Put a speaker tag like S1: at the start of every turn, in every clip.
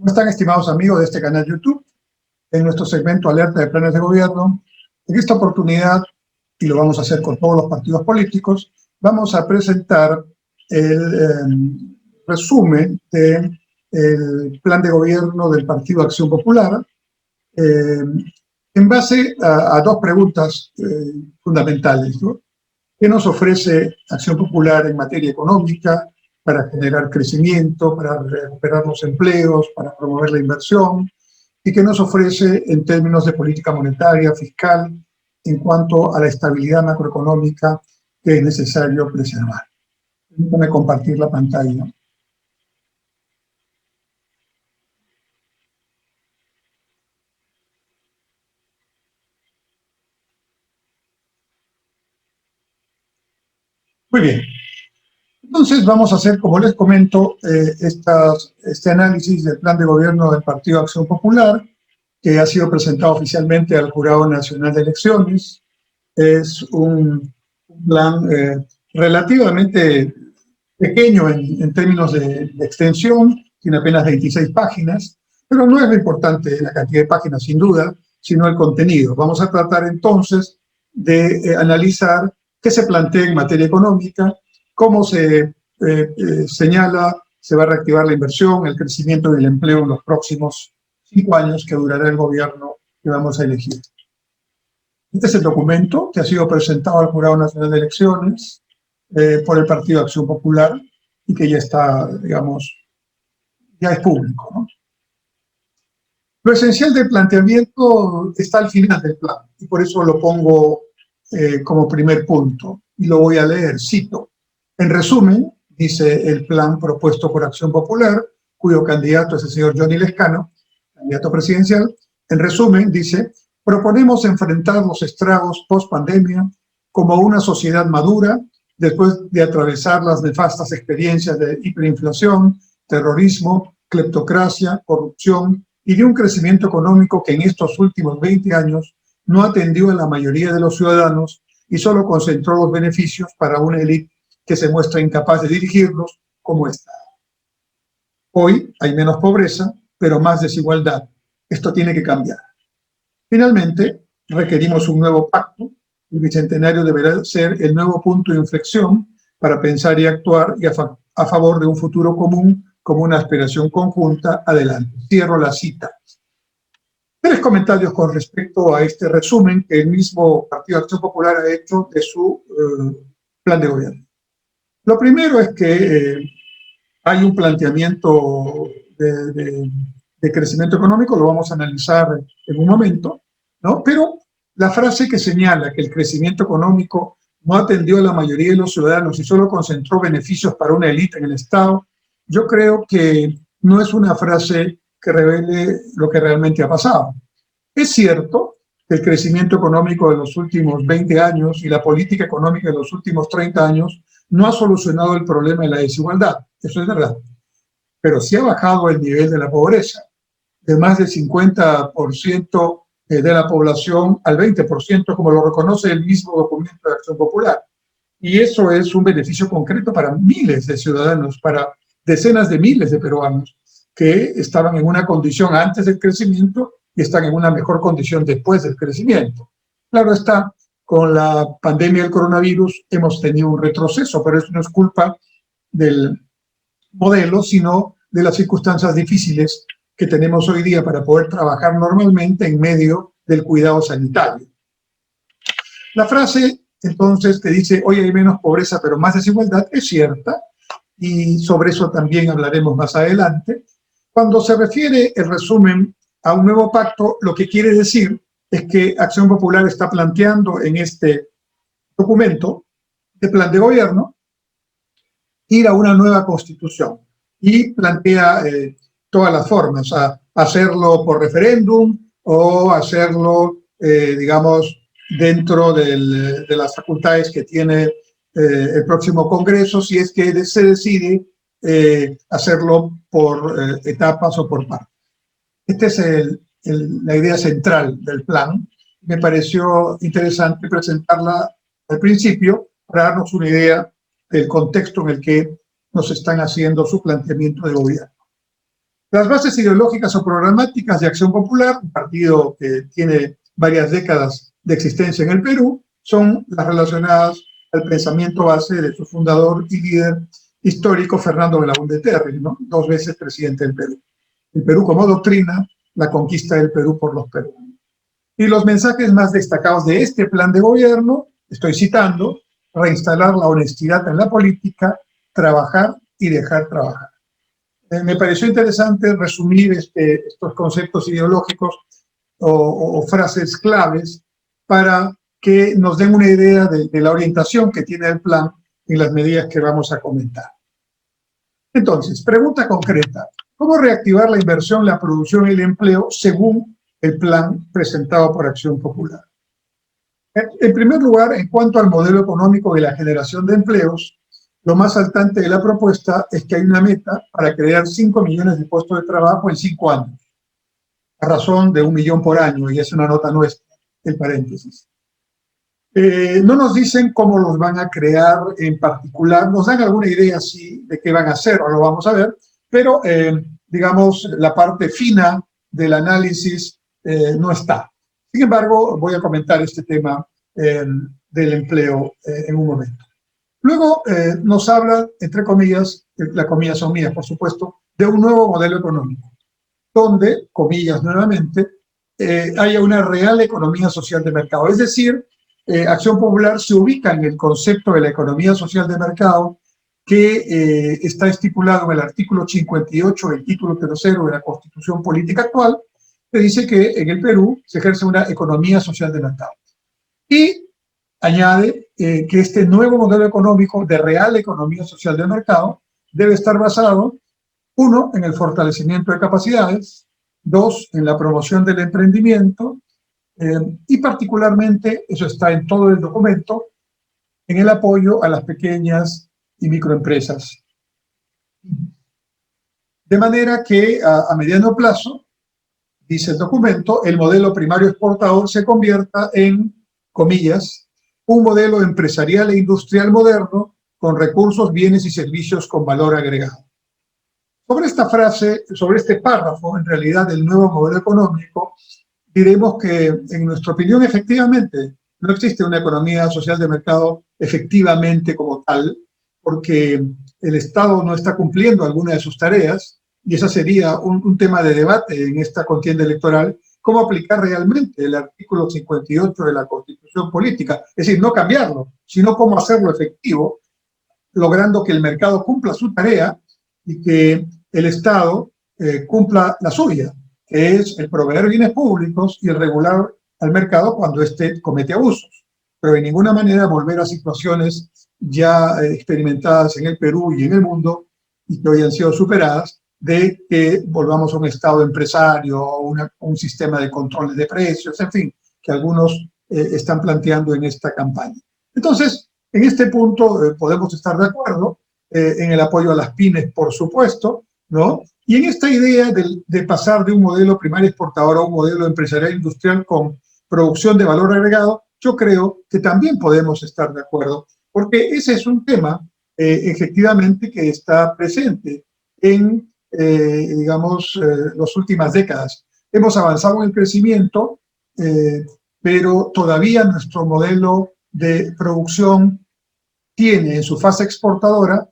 S1: ¿Cómo están, estimados amigos de este canal YouTube? En nuestro segmento Alerta de Planes de Gobierno, en esta oportunidad, y lo vamos a hacer con todos los partidos políticos, vamos a presentar el resumen del plan de gobierno del Partido Acción Popular, en base a dos preguntas fundamentales, ¿no? ¿Qué nos ofrece Acción Popular en materia económica para generar crecimiento, para recuperar los empleos, para promover la inversión? ¿Y qué nos ofrece en términos de política monetaria, fiscal, en cuanto a la estabilidad macroeconómica que es necesario preservar? Permítame compartir la pantalla. Muy bien. Entonces vamos a hacer, como les comento, este análisis del plan de gobierno del Partido Acción Popular, que ha sido presentado oficialmente al Jurado Nacional de Elecciones. Es un plan relativamente pequeño en términos de extensión, tiene apenas 26 páginas, pero no es lo importante la cantidad de páginas, sin duda, sino el contenido. Vamos a tratar entonces de analizar qué se plantea en materia económica, cómo se señala, se va a reactivar la inversión, el crecimiento del empleo en los próximos 5 años que durará el gobierno que vamos a elegir. Este es el documento que ha sido presentado al Jurado Nacional de Elecciones por el Partido Acción Popular y que ya está, digamos, ya es público, ¿no? Lo esencial del planteamiento está al final del plan y por eso lo pongo como primer punto y lo voy a leer, cito. En resumen, dice el plan propuesto por Acción Popular, cuyo candidato es el señor Johnny Lescano, candidato presidencial. En resumen, dice, proponemos enfrentar los estragos post-pandemia como una sociedad madura después de atravesar las nefastas experiencias de hiperinflación, terrorismo, cleptocracia, corrupción y de un crecimiento económico que en estos últimos 20 años no atendió a la mayoría de los ciudadanos y solo concentró los beneficios para una élite que se muestra incapaz de dirigirlos como Estado. Hoy hay menos pobreza, pero más desigualdad. Esto tiene que cambiar. Finalmente, requerimos un nuevo pacto. El bicentenario deberá ser el nuevo punto de inflexión para pensar y actuar y a favor de un futuro común como una aspiración conjunta. Adelante. Cierro la cita. 3 comentarios con respecto a este resumen que el mismo Partido Acción Popular ha hecho de su plan de gobierno. Lo primero es que hay un planteamiento de crecimiento económico, lo vamos a analizar en un momento, ¿no? Pero la frase que señala que el crecimiento económico no atendió a la mayoría de los ciudadanos y solo concentró beneficios para una élite en el Estado, yo creo que no es una frase que revele lo que realmente ha pasado. Es cierto que el crecimiento económico de los últimos 20 años y la política económica de los últimos 30 años no ha solucionado el problema de la desigualdad, eso es verdad, pero sí ha bajado el nivel de la pobreza, de más del 50% de la población al 20%, como lo reconoce el mismo documento de Acción Popular. Y eso es un beneficio concreto para miles de ciudadanos, para decenas de miles de peruanos que estaban en una condición antes del crecimiento y están en una mejor condición después del crecimiento. Claro está, con la pandemia del coronavirus hemos tenido un retroceso, pero eso no es culpa del modelo, sino de las circunstancias difíciles que tenemos hoy día para poder trabajar normalmente en medio del cuidado sanitario. La frase, entonces, que dice, hoy hay menos pobreza pero más desigualdad, es cierta, y sobre eso también hablaremos más adelante. Cuando se refiere el resumen a un nuevo pacto, lo que quiere decir es que Acción Popular está planteando en este documento de plan de gobierno ir a una nueva constitución y plantea todas las formas, a hacerlo por referéndum o hacerlo, digamos, dentro de las facultades que tiene el próximo Congreso, si es que se decide hacerlo por etapas o por partes. Esta es la idea central del plan. Me pareció interesante presentarla al principio para darnos una idea del contexto en el que nos están haciendo su planteamiento de gobierno. Las bases ideológicas o programáticas de Acción Popular, un partido que tiene varias décadas de existencia en el Perú, son las relacionadas al pensamiento base de su fundador y líder histórico, Fernando Belaúnde Terry, ¿no? 2 veces presidente del Perú. El Perú como doctrina, la conquista del Perú por los peruanos. Y los mensajes más destacados de este plan de gobierno, estoy citando: reinstalar la honestidad en la política, trabajar y dejar trabajar. Me pareció interesante resumir estos conceptos ideológicos o frases claves para que nos den una idea de la orientación que tiene el plan en las medidas que vamos a comentar. Entonces, pregunta concreta: ¿cómo reactivar la inversión, la producción y el empleo según el plan presentado por Acción Popular? En primer lugar, en cuanto al modelo económico de la generación de empleos, lo más saltante de la propuesta es que hay una meta para crear 5 millones de puestos de trabajo en 5 años, a razón de 1 millón por año, y es una nota nuestra, el paréntesis. No nos dicen cómo los van a crear en particular, nos dan alguna idea, sí, de qué van a hacer, o lo vamos a ver, pero, digamos, la parte fina del análisis no está. Sin embargo, voy a comentar este tema del empleo en un momento. Luego nos habla, entre comillas, las comillas son mías, por supuesto, de un nuevo modelo económico, donde, comillas nuevamente, haya una real economía social de mercado. Es decir, Acción Popular se ubica en el concepto de la economía social de mercado que está estipulado en el artículo 58 del título 3 de la Constitución Política actual, que dice que en el Perú se ejerce una economía social de mercado. Y añade que este nuevo modelo económico de real economía social de mercado debe estar basado, 1, en el fortalecimiento de capacidades, 2, en la promoción del emprendimiento, y particularmente, eso está en todo el documento, en el apoyo a las pequeñas y microempresas. De manera que a mediano plazo, dice el documento, el modelo primario exportador se convierta en, comillas, un modelo empresarial e industrial moderno con recursos, bienes y servicios con valor agregado. Sobre esta frase, sobre este párrafo, en realidad, del nuevo modelo económico, diremos que, en nuestra opinión, efectivamente, no existe una economía social de mercado efectivamente como tal, porque el Estado no está cumpliendo alguna de sus tareas, y ese sería un tema de debate en esta contienda electoral: cómo aplicar realmente el artículo 58 de la Constitución Política, es decir, no cambiarlo, sino cómo hacerlo efectivo, logrando que el mercado cumpla su tarea y que el Estado cumpla la suya, que es el proveer bienes públicos y el regular al mercado cuando éste comete abusos, pero de ninguna manera volver a situaciones ya experimentadas en el Perú y en el mundo y que hoy han sido superadas, de que volvamos a un Estado empresario o un sistema de controles de precios, en fin, que algunos están planteando en esta campaña. Entonces, en este punto podemos estar de acuerdo, en el apoyo a las pymes, por supuesto, ¿no? Y en esta idea de pasar de un modelo primario exportador a un modelo empresarial industrial con producción de valor agregado, yo creo que también podemos estar de acuerdo, porque ese es un tema, efectivamente, que está presente en, digamos, las últimas décadas. Hemos avanzado en el crecimiento, pero todavía nuestro modelo de producción tiene en su fase exportadora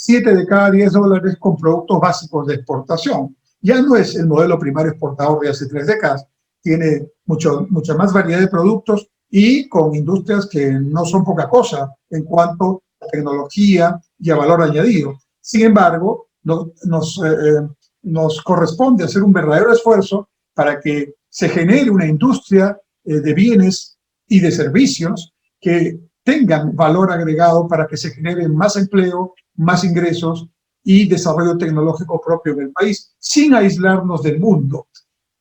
S1: 7 de cada 10 dólares con productos básicos de exportación. Ya no es el modelo primario exportador de hace 3 décadas, tiene mucha más variedad de productos y con industrias que no son poca cosa en cuanto a tecnología y a valor añadido. Sin embargo, nos corresponde hacer un verdadero esfuerzo para que se genere una industria de bienes y de servicios que tengan valor agregado para que se genere más empleo, más ingresos y desarrollo tecnológico propio en el país, sin aislarnos del mundo.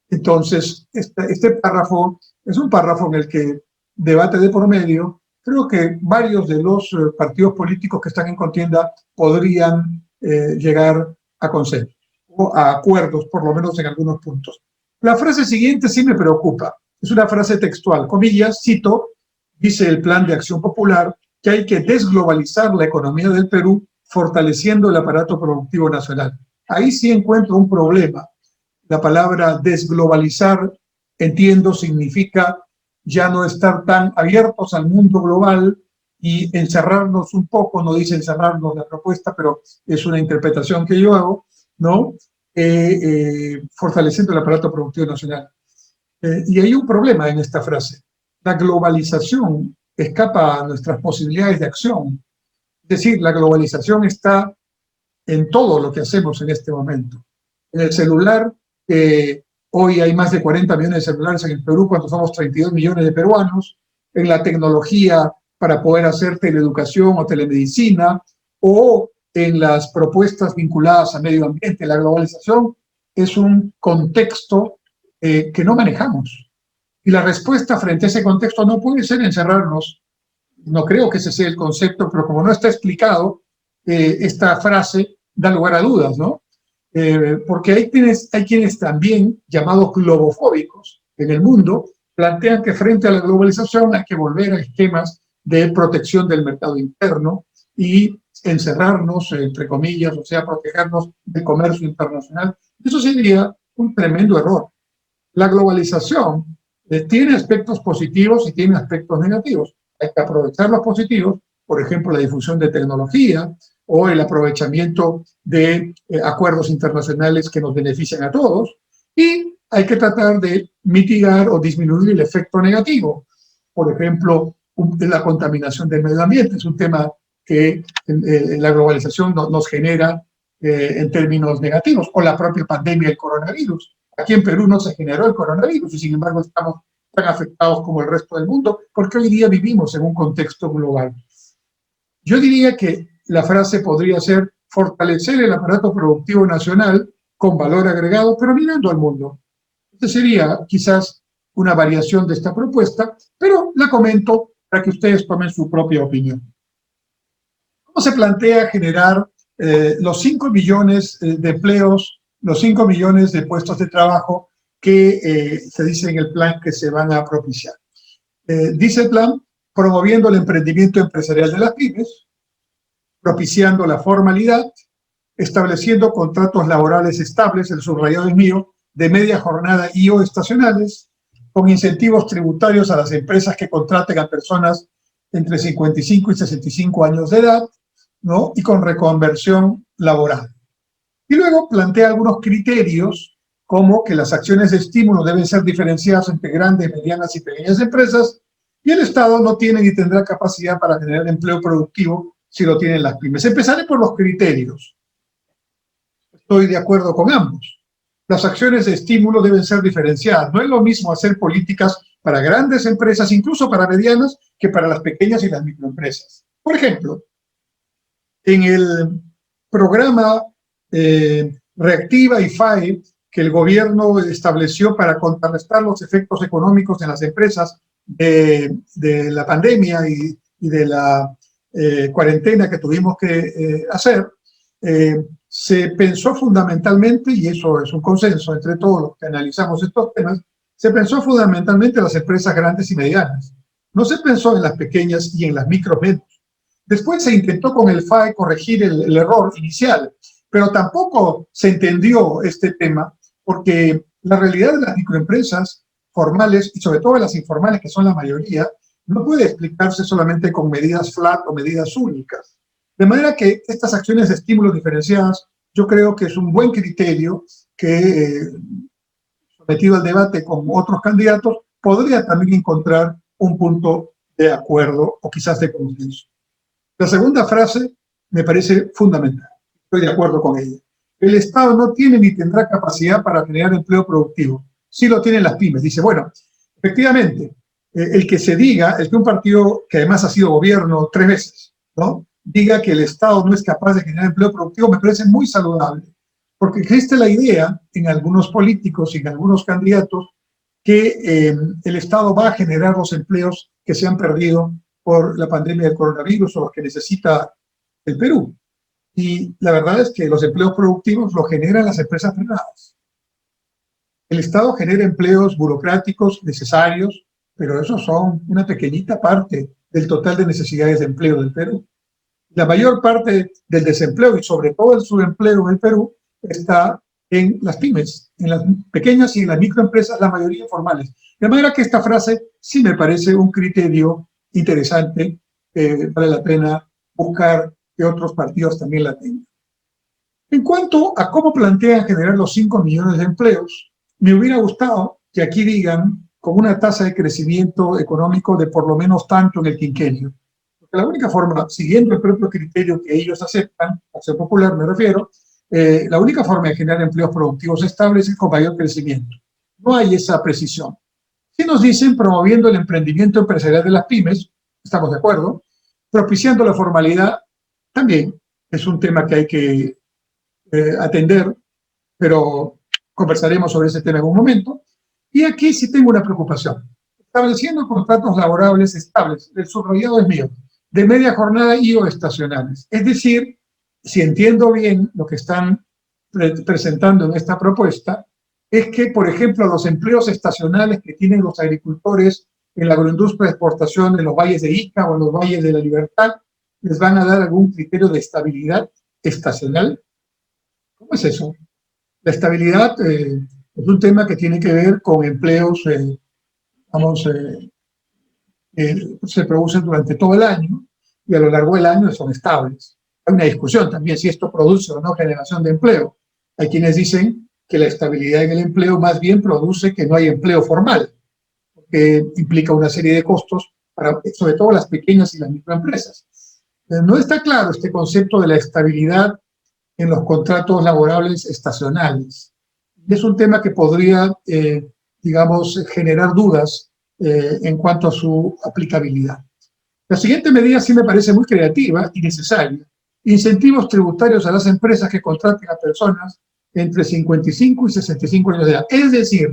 S1: Entonces, este párrafo es un párrafo en el que debate de por medio. Creo que varios de los partidos políticos que están en contienda podrían llegar a consenso o a acuerdos, por lo menos en algunos puntos. La frase siguiente sí me preocupa. Es una frase textual, comillas, cito, dice el Plan de Acción Popular, que hay que desglobalizar la economía del Perú fortaleciendo el aparato productivo nacional. ahí sí encuentro un problema. La palabra desglobalizar, entiendo, significa ya no estar tan abiertos al mundo global y encerrarnos un poco, no dice encerrarnos la propuesta, pero es una interpretación que yo hago, ¿no? Fortaleciendo el aparato productivo nacional. Y hay un problema en esta frase. La globalización escapa a nuestras posibilidades de acción. Es decir, la globalización está en todo lo que hacemos en este momento. En el celular, hoy hay más de 40 millones de celulares en el Perú, cuando somos 32 millones de peruanos. En la tecnología para poder hacer teleeducación o telemedicina, o en las propuestas vinculadas a medio ambiente. La globalización es un contexto que no manejamos. Y la respuesta frente a ese contexto no puede ser encerrarnos. No creo que ese sea el concepto, pero como no está explicado, esta frase da lugar a dudas, ¿no? Porque hay quienes también, llamados globofóbicos en el mundo, plantean que frente a la globalización hay que volver a esquemas de protección del mercado interno y encerrarnos, entre comillas, o sea, protegernos del comercio internacional. Eso sería un tremendo error. La globalización tiene aspectos positivos y tiene aspectos negativos. Hay que aprovechar los positivos, por ejemplo, la difusión de tecnología o el aprovechamiento de acuerdos internacionales que nos benefician a todos, y hay que tratar de mitigar o disminuir el efecto negativo. Por ejemplo, la contaminación del medio ambiente es un tema que la globalización nos genera en términos negativos, o la propia pandemia del coronavirus. Aquí en Perú no se generó el coronavirus y sin embargo estamos tan afectados como el resto del mundo porque hoy día vivimos en un contexto global. Yo diría que la frase podría ser fortalecer el aparato productivo nacional con valor agregado, pero mirando al mundo. Esta sería quizás una variación de esta propuesta, pero la comento para que ustedes tomen su propia opinión. ¿Cómo se plantea generar los 5 millones de empleos, los 5 millones de puestos de trabajo que se dice en el plan que se van a propiciar? Dice el plan, promoviendo el emprendimiento empresarial de las pymes, propiciando la formalidad, estableciendo contratos laborales estables, el subrayado es mío, de media jornada y o estacionales, con incentivos tributarios a las empresas que contraten a personas entre 55 y 65 años de edad, ¿no? Y con reconversión laboral. Y luego plantea algunos criterios, como que las acciones de estímulo deben ser diferenciadas entre grandes, medianas y pequeñas empresas, y el Estado no tiene ni tendrá capacidad para generar empleo productivo si lo tienen las pymes. Empezaré por los criterios. Estoy de acuerdo con ambos. Las acciones de estímulo deben ser diferenciadas. No es lo mismo hacer políticas para grandes empresas, incluso para medianas, que para las pequeñas y las microempresas. Por ejemplo, en el programa Reactiva y FAE que el gobierno estableció para contrarrestar los efectos económicos en las empresas de la pandemia y de la cuarentena que tuvimos que hacer, se pensó fundamentalmente, y eso es un consenso entre todos los que analizamos estos temas, se pensó fundamentalmente en las empresas grandes y medianas. No se pensó en las pequeñas y en las micro menos. Después se intentó con el FAE corregir el error inicial, pero tampoco se entendió este tema porque la realidad de las microempresas formales y sobre todo las informales, que son la mayoría, no puede explicarse solamente con medidas flat o medidas únicas. De manera que estas acciones de estímulo diferenciadas yo creo que es un buen criterio que, sometido al debate con otros candidatos, podría también encontrar un punto de acuerdo o quizás de consenso. La segunda frase me parece fundamental. Estoy de acuerdo con ella. El Estado no tiene ni tendrá capacidad para generar empleo productivo. Sí lo tienen las pymes. Dice, bueno, efectivamente, el que se diga, el que un partido que además ha sido gobierno 3 veces, ¿no?, diga que el Estado no es capaz de generar empleo productivo, me parece muy saludable. Porque existe la idea en algunos políticos y en algunos candidatos que el Estado va a generar los empleos que se han perdido por la pandemia del coronavirus o los que necesita el Perú. Y la verdad es que los empleos productivos los generan las empresas privadas. El Estado genera empleos burocráticos necesarios, pero esos son una pequeñita parte del total de necesidades de empleo del Perú. La mayor parte del desempleo y sobre todo el subempleo en el Perú está en las pymes, en las pequeñas y en las microempresas, la mayoría informales. De manera que esta frase sí me parece un criterio interesante, vale la pena buscar que otros partidos también la tengan. En cuanto a cómo plantean generar los 5 millones de empleos, me hubiera gustado que aquí digan con una tasa de crecimiento económico de por lo menos tanto en el quinquenio. Porque la única forma, siguiendo el propio criterio que ellos aceptan, Acción Popular me refiero, la única forma de generar empleos productivos estables es con mayor crecimiento. No hay esa precisión. Si nos dicen promoviendo el emprendimiento empresarial de las pymes, estamos de acuerdo, propiciando la formalidad, también es un tema que hay que atender, pero conversaremos sobre ese tema en un momento. Y aquí sí tengo una preocupación. Estableciendo contratos laborables estables, el subrayado es mío, de media jornada y o estacionales. Es decir, si entiendo bien lo que están presentando en esta propuesta, es que, por ejemplo, los empleos estacionales que tienen los agricultores en la agroindustria de exportación en los valles de Ica o en los valles de la Libertad, les van a dar algún criterio de estabilidad estacional. ¿Cómo es eso? La estabilidad es un tema que tiene que ver con empleos, se producen durante todo el año y a lo largo del año son estables. Hay una discusión también si esto produce o no generación de empleo. Hay quienes dicen que la estabilidad en el empleo más bien produce que no hay empleo formal, porque implica una serie de costos para, sobre todo, las pequeñas y las microempresas. No está claro este concepto de la estabilidad en los contratos laborables estacionales. Es un tema que podría, digamos, generar dudas en cuanto a su aplicabilidad. La siguiente medida sí me parece muy creativa y necesaria. Incentivos tributarios a las empresas que contraten a personas entre 55 y 65 años de edad. Es decir,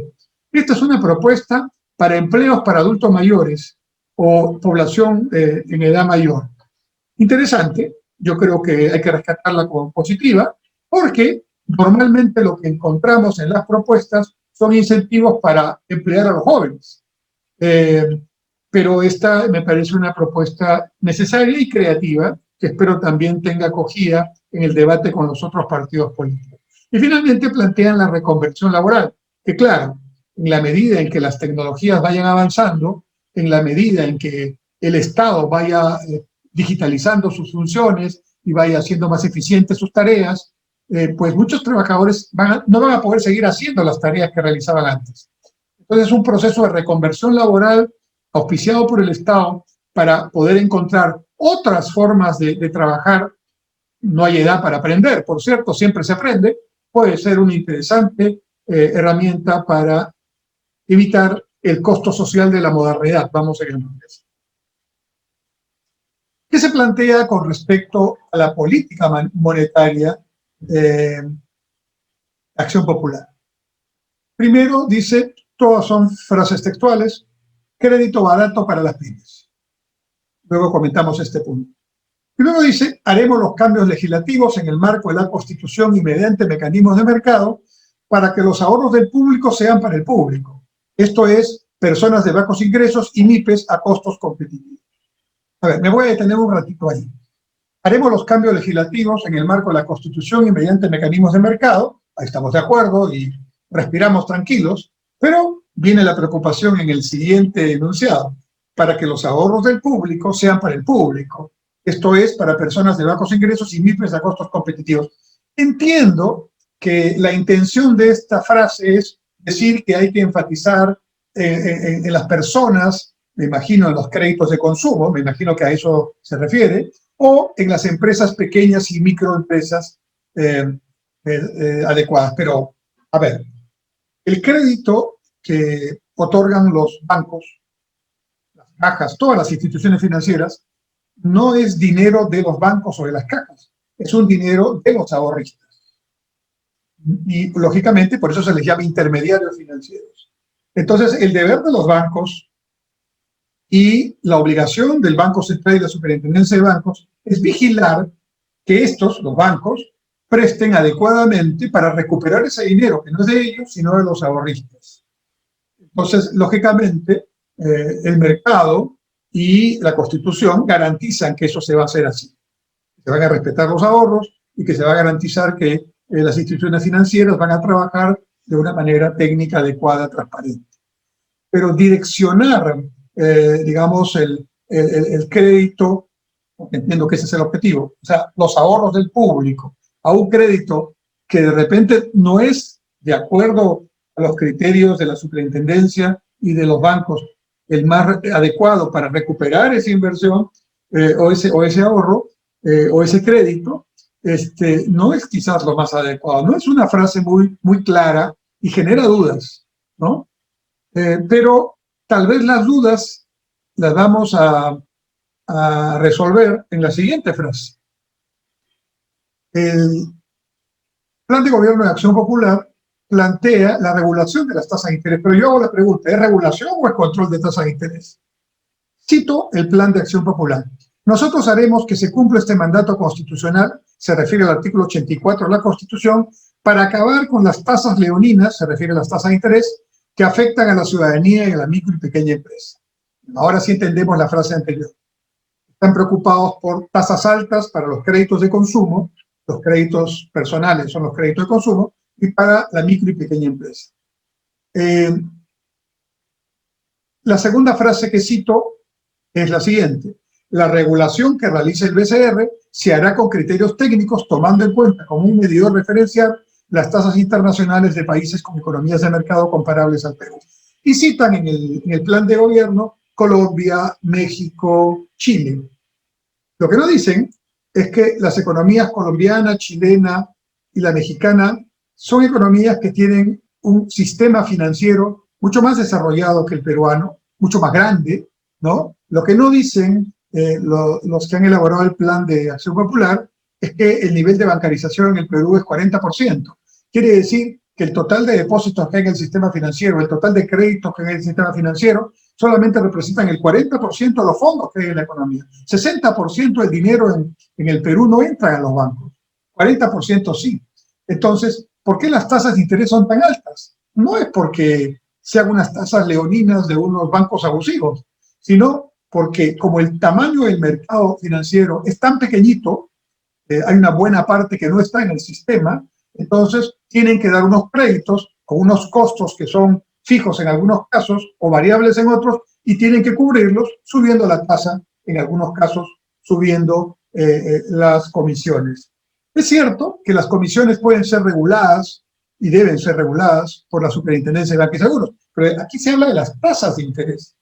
S1: esta es una propuesta para empleos para adultos mayores o población en edad mayor. Interesante, yo creo que hay que rescatarla como positiva, porque normalmente lo que encontramos en las propuestas son incentivos para emplear a los jóvenes. Pero esta me parece una propuesta necesaria y creativa, que espero también tenga acogida en el debate con los otros partidos políticos. Y finalmente plantean la reconversión laboral, que claro, en la medida en que las tecnologías vayan avanzando, en la medida en que el Estado vaya digitalizando sus funciones y vaya haciendo más eficientes sus tareas, pues muchos trabajadores no van a poder seguir haciendo las tareas que realizaban antes. Entonces es un proceso de reconversión laboral auspiciado por el Estado para poder encontrar otras formas de trabajar. No hay edad para aprender, por cierto, siempre se aprende. Puede ser una interesante herramienta para evitar el costo social de la modernidad, vamos a llamar eso. ¿Qué se plantea con respecto a la política monetaria de Acción Popular? Primero dice, todas son frases textuales, crédito barato para las pymes. Luego comentamos este punto. Y luego dice, haremos los cambios legislativos en el marco de la Constitución y mediante mecanismos de mercado para que los ahorros del público sean para el público. Esto es, personas de bajos ingresos y MIPES a costos competitivos. A ver, me voy a detener un ratito ahí. Haremos los cambios legislativos en el marco de la Constitución y mediante mecanismos de mercado. Ahí estamos de acuerdo y respiramos tranquilos, pero viene la preocupación en el siguiente enunciado, para que los ahorros del público sean para el público. Esto es, para personas de bajos ingresos y MIPES a costos competitivos. Entiendo que la intención de esta frase es decir que hay que enfatizar en las personas, me imagino en los créditos de consumo, me imagino que a eso se refiere, o en las empresas pequeñas y microempresas adecuadas. Pero, a ver, el crédito que otorgan los bancos, las cajas, todas las instituciones financieras, no es dinero de los bancos o de las cajas, es un dinero de los ahorristas. Y, lógicamente, por eso se les llama intermediarios financieros. Entonces, el deber de los bancos y la obligación del Banco Central y la Superintendencia de Bancos es vigilar que estos, los bancos, presten adecuadamente para recuperar ese dinero, que no es de ellos, sino de los ahorristas. Entonces, lógicamente, el mercado y la Constitución garantizan que eso se va a hacer así. Se van a respetar los ahorros y que se va a garantizar que las instituciones financieras van a trabajar de una manera técnica adecuada, transparente. Pero direccionar, digamos, el crédito, entiendo que ese es el objetivo, o sea, los ahorros del público a un crédito que de repente no es de acuerdo a los criterios de la superintendencia y de los bancos el más adecuado para recuperar esa inversión o ese ahorro o ese crédito, no es quizás lo más adecuado. No es una frase muy clara y genera dudas, ¿no? Pero tal vez las dudas las vamos a resolver en la siguiente frase. El Plan de Gobierno de Acción Popular plantea la regulación de las tasas de interés, pero yo hago la pregunta, ¿es regulación o es control de tasas de interés? Cito el Plan de Acción Popular. Nosotros haremos que se cumpla este mandato constitucional, se refiere al artículo 84 de la Constitución, para acabar con las tasas leoninas, se refiere a las tasas de interés, que afectan a la ciudadanía y a la micro y pequeña empresa. Ahora sí entendemos la frase anterior. Están preocupados por tasas altas para los créditos de consumo, los créditos personales son los créditos de consumo, y para la micro y pequeña empresa. La segunda frase que cito es la siguiente. La regulación que realice el BCR se hará con criterios técnicos, tomando en cuenta como un medidor referencial las tasas internacionales de países con economías de mercado comparables al Perú. Y citan en el plan de gobierno Colombia, México, Chile. Lo que no dicen es que las economías colombiana, chilena y la mexicana son economías que tienen un sistema financiero mucho más desarrollado que el peruano, mucho más grande, ¿no? Lo que no dicen los que han elaborado el Plan de Acción Popular es que el nivel de bancarización en el Perú es 40%. Quiere decir que el total de depósitos que hay en el sistema financiero, el total de créditos que hay en el sistema financiero, solamente representan el 40% de los fondos que hay en la economía. 60% del dinero en el Perú no entra a los bancos, 40% sí. Entonces, ¿por qué las tasas de interés son tan altas? No es porque sean unas tasas leoninas de unos bancos abusivos, sino porque como el tamaño del mercado financiero es tan pequeñito, hay una buena parte que no está en el sistema, entonces tienen que dar unos créditos con unos costos que son fijos en algunos casos o variables en otros y tienen que cubrirlos subiendo la tasa, en algunos casos subiendo las comisiones. Es cierto que las comisiones pueden ser reguladas y deben ser reguladas por la Superintendencia de Banca y Seguros, pero aquí se habla de las tasas de interés.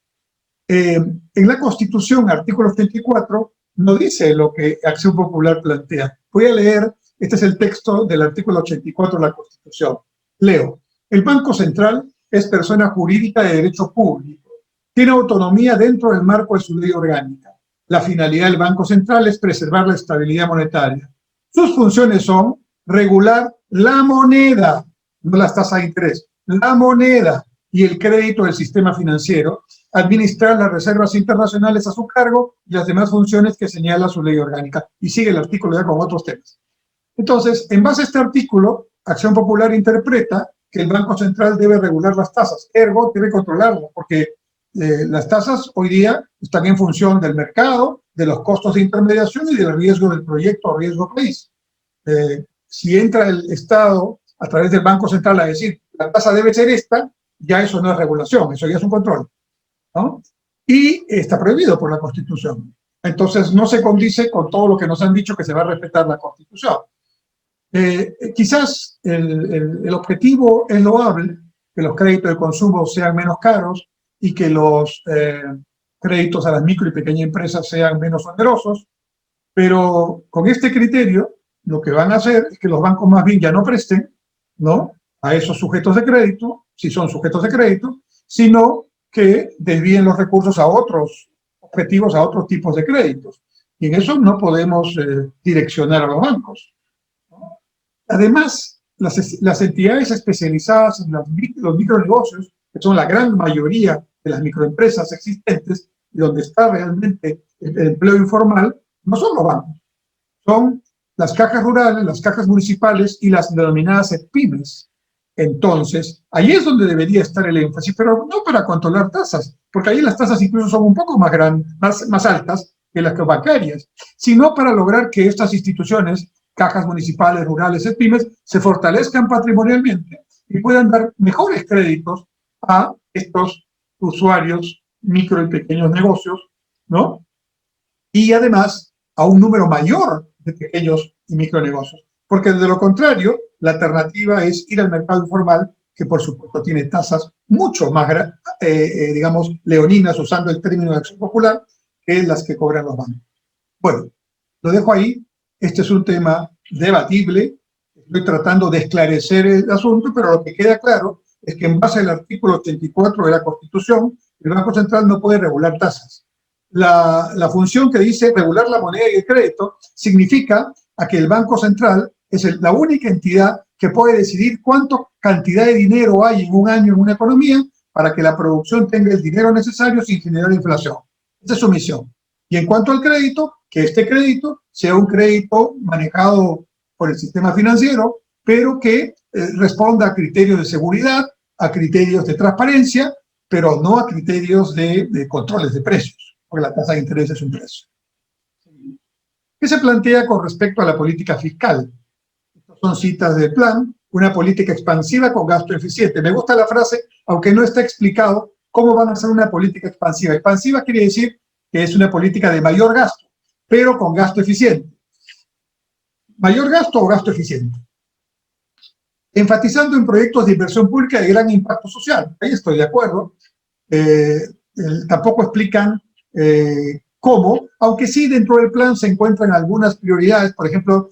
S1: En la Constitución, artículo 34, no dice lo que Acción Popular plantea. Voy a leer, este es el texto del artículo 84 de la Constitución. Leo, el Banco Central es persona jurídica de derecho público. Tiene autonomía dentro del marco de su ley orgánica. La finalidad del Banco Central es preservar la estabilidad monetaria. Sus funciones son regular la moneda, no las tasas de interés, la moneda y el crédito del sistema financiero, administrar las reservas internacionales a su cargo y las demás funciones que señala su ley orgánica. Y sigue el artículo ya con otros temas. Entonces, en base a este artículo, Acción Popular interpreta que el Banco Central debe regular las tasas, ergo debe controlarlas, porque las tasas hoy día están en función del mercado, de los costos de intermediación y del riesgo del proyecto o riesgo país. Si entra el Estado a través del Banco Central a decir la tasa debe ser esta, ya eso no es regulación, eso ya es un control, ¿no? Y está prohibido por la Constitución. Entonces no se condice con todo lo que nos han dicho que se va a respetar la Constitución. Quizás el objetivo es loable, que los créditos de consumo sean menos caros y que los créditos a las micro y pequeñas empresas sean menos onerosos, pero con este criterio lo que van a hacer es que los bancos más bien ya no presten, ¿no?, a esos sujetos de crédito, si son sujetos de crédito, sino que desvíen los recursos a otros objetivos, a otros tipos de créditos. Y en eso no podemos direccionar a los bancos. Además, las entidades especializadas en los micronegocios, que son la gran mayoría de las microempresas existentes, y donde está realmente el empleo informal, no son los bancos, son las cajas rurales, las cajas municipales y las denominadas pymes. Entonces, ahí es donde debería estar el énfasis, pero no para controlar tasas, porque ahí las tasas incluso son un poco más altas que las bancarias, sino para lograr que estas instituciones cajas municipales, rurales, pymes, se fortalezcan patrimonialmente y puedan dar mejores créditos a estos usuarios, micro y pequeños negocios, ¿no? Y además a un número mayor de pequeños y micronegocios. Porque de lo contrario, la alternativa es ir al mercado informal, que por supuesto tiene tasas mucho más, digamos, leoninas, usando el término de acción popular, que las que cobran los bancos. Bueno, lo dejo ahí. Este es un tema debatible. Estoy tratando de esclarecer el asunto, pero lo que queda claro es que en base al artículo 84 de la Constitución, el Banco Central no puede regular tasas. La función que dice regular la moneda y el crédito significa a que el Banco Central es la única entidad que puede decidir cuánta cantidad de dinero hay en un año en una economía para que la producción tenga el dinero necesario sin generar inflación. Esa es su misión. Y en cuanto al crédito, que este crédito sea un crédito manejado por el sistema financiero, pero que responda a criterios de seguridad, a criterios de transparencia, pero no a criterios de controles de precios, porque la tasa de interés es un precio. ¿Qué se plantea con respecto a la política fiscal? Estas son citas del plan: una política expansiva con gasto eficiente. Me gusta la frase, aunque no está explicado cómo van a ser una política expansiva. Expansiva quiere decir que es una política de mayor gasto, pero con gasto eficiente. ¿Mayor gasto o gasto eficiente? Enfatizando en proyectos de inversión pública de gran impacto social. Ahí estoy de acuerdo. Tampoco explican cómo, aunque sí dentro del plan se encuentran algunas prioridades, por ejemplo,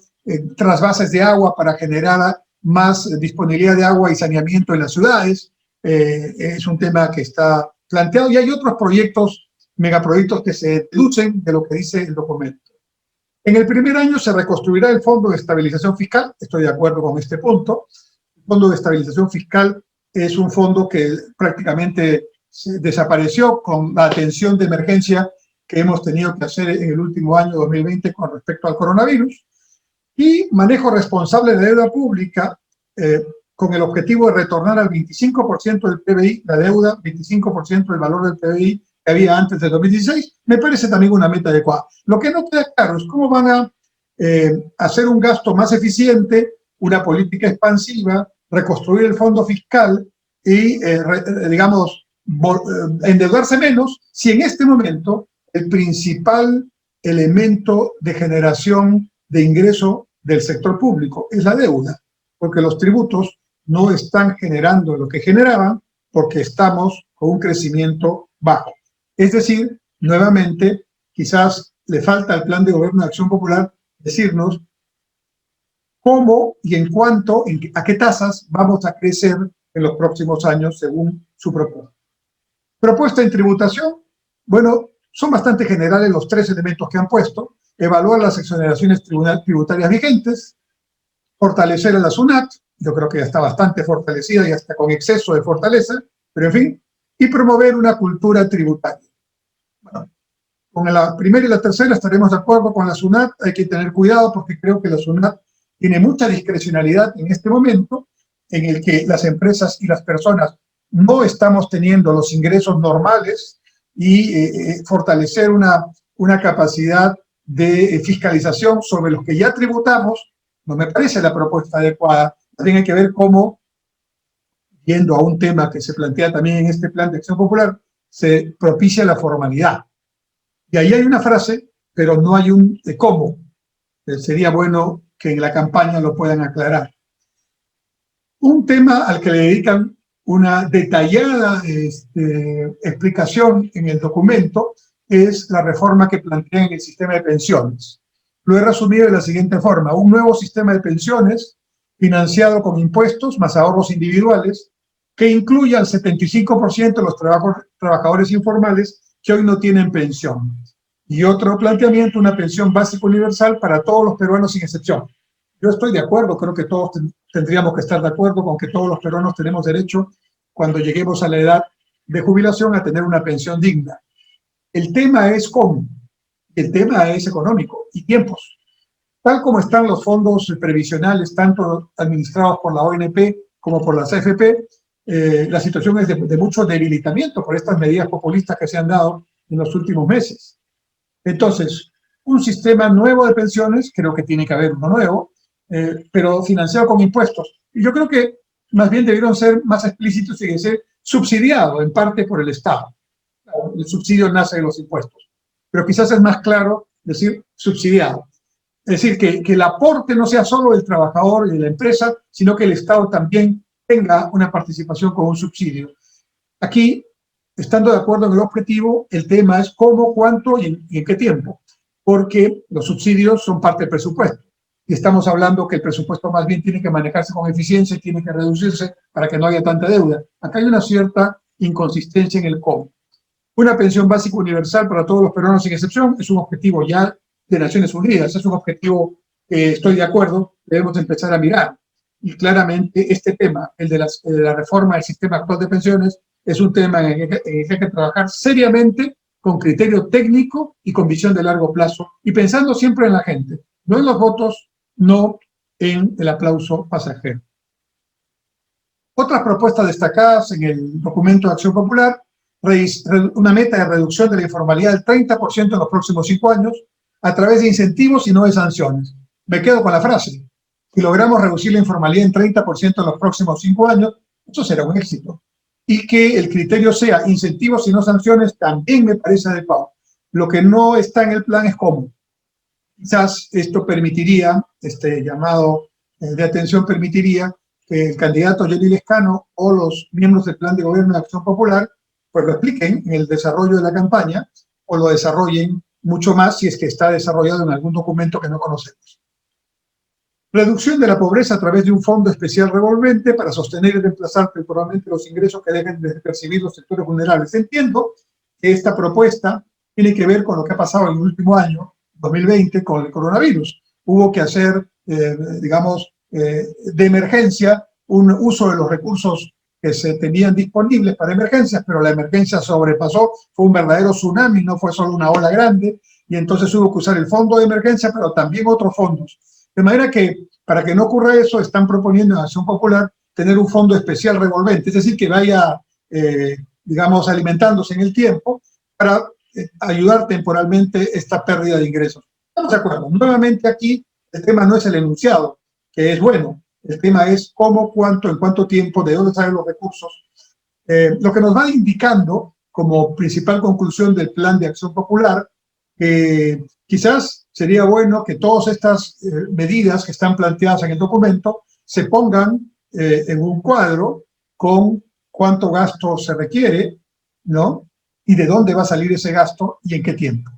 S1: trasvases de agua para generar más disponibilidad de agua y saneamiento en las ciudades. Es un tema que está planteado, y hay otros proyectos, megaproyectos, que se deducen de lo que dice el documento. En el primer año se reconstruirá el Fondo de Estabilización Fiscal. Estoy de acuerdo con este punto. El Fondo de Estabilización Fiscal es un fondo que prácticamente desapareció con la atención de emergencia que hemos tenido que hacer en el último año 2020 con respecto al coronavirus. Y manejo responsable de la deuda pública, con el objetivo de retornar al 25% del PBI, la deuda, 25% del valor del PBI que había antes de 2016, me parece también una meta adecuada. Lo que no queda claro es cómo van a hacer un gasto más eficiente, una política expansiva, reconstruir el fondo fiscal y, digamos, endeudarse menos, si en este momento el principal elemento de generación de ingreso del sector público es la deuda, porque los tributos no están generando lo que generaban porque estamos con un crecimiento bajo. Es decir, nuevamente, quizás le falta al Plan de Gobierno de Acción Popular decirnos cómo y en cuánto, a qué tasas vamos a crecer en los próximos años según su propuesta. Propuesta en tributación, bueno, son bastante generales los tres elementos que han puesto: evaluar las exoneraciones tributarias vigentes, fortalecer a la SUNAT, yo creo que ya está bastante fortalecida y hasta con exceso de fortaleza, pero en fin, y promover una cultura tributaria. Bueno, con la primera y la tercera estaremos de acuerdo. Con la SUNAT hay que tener cuidado porque creo que la SUNAT tiene mucha discrecionalidad en este momento en el que las empresas y las personas no estamos teniendo los ingresos normales, y fortalecer una capacidad de fiscalización sobre los que ya tributamos no me parece la propuesta adecuada. También hay que ver cómo, yendo a un tema que se plantea también en este plan de acción popular, se propicia la formalidad. Y ahí hay una frase, pero no hay un cómo. Sería bueno que en la campaña lo puedan aclarar. Un tema al que le dedican una detallada explicación en el documento es la reforma que plantean en el sistema de pensiones. Lo he resumido de la siguiente forma: un nuevo sistema de pensiones financiado con impuestos más ahorros individuales, que incluya al 75% de los trabajadores informales que hoy no tienen pensión. Y otro planteamiento: una pensión básica universal para todos los peruanos sin excepción. Yo estoy de acuerdo, creo que todos tendríamos que estar de acuerdo con que todos los peruanos tenemos derecho, cuando lleguemos a la edad de jubilación, a tener una pensión digna. El tema es cómo. El tema es económico y tiempos. Tal como están los fondos previsionales, tanto administrados por la ONP como por las AFP, la situación es de mucho debilitamiento por estas medidas populistas que se han dado en los últimos meses. Entonces, un sistema nuevo de pensiones, creo que tiene que haber uno nuevo, pero financiado con impuestos. Y yo creo que más bien debieron ser más explícitos y ser subsidiado en parte por el Estado. El subsidio nace de los impuestos, pero quizás es más claro decir subsidiado. Es decir, que el aporte no sea solo del trabajador y de la empresa, sino que el Estado también tenga una participación con un subsidio. Aquí, estando de acuerdo en el objetivo, el tema es cómo, cuánto y en qué tiempo, porque los subsidios son parte del presupuesto. Y estamos hablando que el presupuesto más bien tiene que manejarse con eficiencia y tiene que reducirse para que no haya tanta deuda. Acá hay una cierta inconsistencia en el cómo. Una pensión básica universal para todos los peruanos sin excepción es un objetivo ya de Naciones Unidas, es un objetivo que estoy de acuerdo, debemos empezar a mirar. Y claramente este tema, el de la reforma del sistema actual de pensiones, es un tema en el que hay que trabajar seriamente, con criterio técnico y con visión de largo plazo, y pensando siempre en la gente, no en los votos, no en el aplauso pasajero. Otras propuestas destacadas en el documento de Acción Popular: una meta de reducción de la informalidad del 30% en los próximos 5 años a través de incentivos y no de sanciones. Me quedo con la frase: si logramos reducir la informalidad en 30% en los próximos 5 años, eso será un éxito. Y que el criterio sea incentivos y no sanciones también me parece adecuado. Lo que no está en el plan es cómo. Quizás esto permitiría, este llamado de atención permitiría que el candidato Johnny Lescano o los miembros del Plan de Gobierno de Acción Popular pues lo expliquen en el desarrollo de la campaña o lo desarrollen mucho más si es que está desarrollado en algún documento que no conocemos. Reducción de la pobreza a través de un fondo especial revolvente para sostener y reemplazar temporalmente los ingresos que dejen de percibir los sectores vulnerables. Entiendo que esta propuesta tiene que ver con lo que ha pasado en el último año, 2020, con el coronavirus. Hubo que hacer, de emergencia, un uso de los recursos que se tenían disponibles para emergencias, pero la emergencia sobrepasó, fue un verdadero tsunami, no fue solo una ola grande, y entonces hubo que usar el fondo de emergencia, pero también otros fondos. De manera que, para que no ocurra eso, están proponiendo en Acción Popular tener un fondo especial revolvente, es decir, que vaya, alimentándose en el tiempo para ayudar temporalmente esta pérdida de ingresos. Estamos de acuerdo. Nuevamente aquí el tema no es el enunciado, que es bueno. El tema es cómo, cuánto, en cuánto tiempo, de dónde salen los recursos. Lo que nos va indicando como principal conclusión del Plan de Acción Popular, que quizás sería bueno que todas estas medidas que están planteadas en el documento se pongan en un cuadro con cuánto gasto se requiere, ¿no? Y de dónde va a salir ese gasto y en qué tiempo.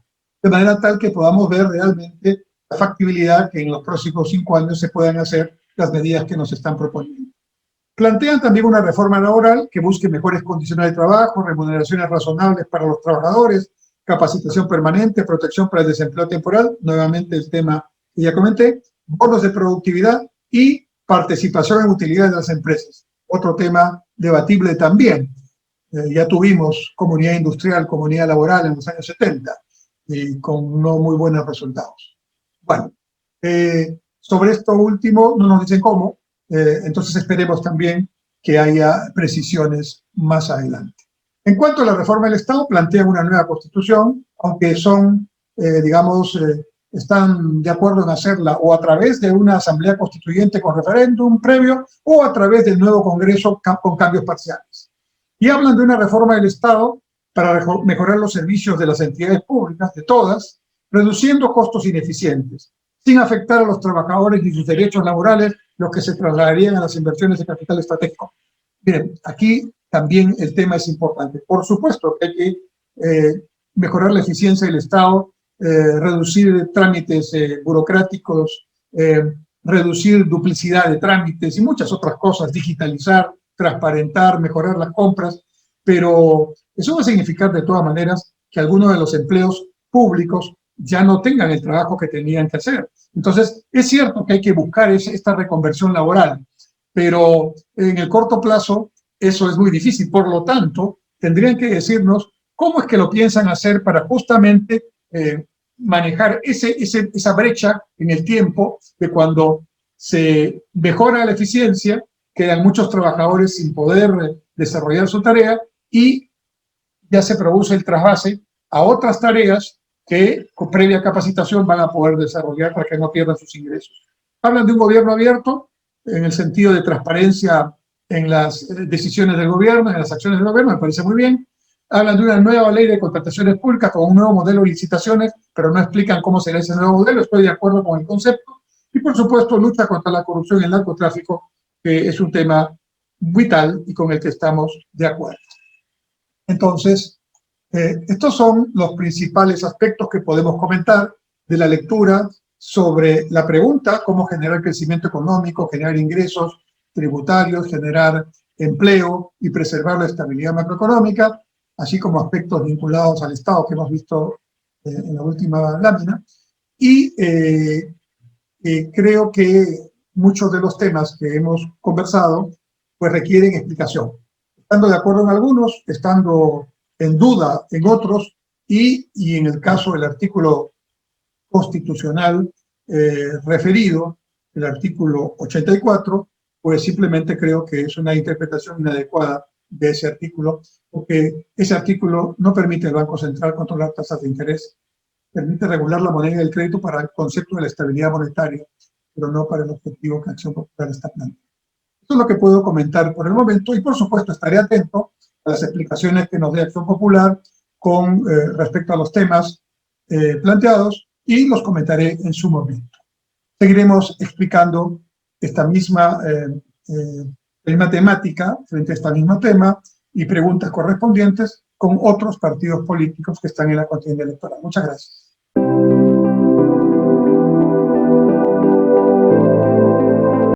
S1: De manera tal que podamos ver realmente la factibilidad que en los próximos 5 años se puedan hacer las medidas que nos están proponiendo. Plantean también una reforma laboral que busque mejores condiciones de trabajo, remuneraciones razonables para los trabajadores, capacitación permanente, protección para el desempleo temporal, nuevamente el tema que ya comenté, bonos de productividad y participación en utilidades de las empresas. Otro tema debatible también. Ya tuvimos comunidad industrial, comunidad laboral en los años 70 y con no muy buenos resultados. Bueno, sobre esto último no nos dicen cómo, entonces esperemos también que haya precisiones más adelante. En cuanto a la reforma del Estado, plantean una nueva constitución, aunque son, están de acuerdo en hacerla o a través de una asamblea constituyente con referéndum previo o a través del nuevo Congreso con cambios parciales. Y hablan de una reforma del Estado para mejorar los servicios de las entidades públicas, de todas, reduciendo costos ineficientes, sin afectar a los trabajadores ni sus derechos laborales, los que se trasladarían a las inversiones de capital estratégico. Miren, aquí también el tema es importante. Por supuesto que hay que mejorar la eficiencia del Estado, reducir trámites burocráticos, reducir duplicidad de trámites y muchas otras cosas, digitalizar, transparentar, mejorar las compras, pero eso va a significar de todas maneras que algunos de los empleos públicos ya no tengan el trabajo que tenían que hacer. Entonces, es cierto que hay que buscar esta reconversión laboral, pero en el corto plazo eso es muy difícil. Por lo tanto, tendrían que decirnos cómo es que lo piensan hacer para justamente manejar esa brecha en el tiempo de cuando se mejora la eficiencia, quedan muchos trabajadores sin poder desarrollar su tarea y ya se produce el trasvase a otras tareas que con previa capacitación van a poder desarrollar para que no pierdan sus ingresos. Hablan de un gobierno abierto en el sentido de transparencia en las decisiones del gobierno, en las acciones del gobierno, me parece muy bien. Hablan de una nueva ley de contrataciones públicas con un nuevo modelo de licitaciones, pero no explican cómo será ese nuevo modelo. Estoy de acuerdo con el concepto. Y, por supuesto, lucha contra la corrupción y el narcotráfico, que es un tema vital y con el que estamos de acuerdo. Entonces, estos son los principales aspectos que podemos comentar de la lectura sobre la pregunta, cómo generar crecimiento económico, generar ingresos tributarios, generar empleo y preservar la estabilidad macroeconómica, así como aspectos vinculados al Estado que hemos visto en la última lámina. Y creo que muchos de los temas que hemos conversado pues requieren explicación. Estando de acuerdo en algunos, estando en duda en otros, y en el caso del artículo constitucional referido, el artículo 84, pues simplemente creo que es una interpretación inadecuada de ese artículo, porque ese artículo no permite al Banco Central controlar tasas de interés, permite regular la moneda y el crédito para el concepto de la estabilidad monetaria, pero no para el objetivo que Acción Popular está planteando. Eso es lo que puedo comentar por el momento, y por supuesto estaré atento a las explicaciones que nos dé Acción Popular con respecto a los temas planteados, y los comentaré en su momento. Seguiremos explicando esta misma temática frente a este mismo tema y preguntas correspondientes con otros partidos políticos que están en la contienda electoral. Muchas gracias.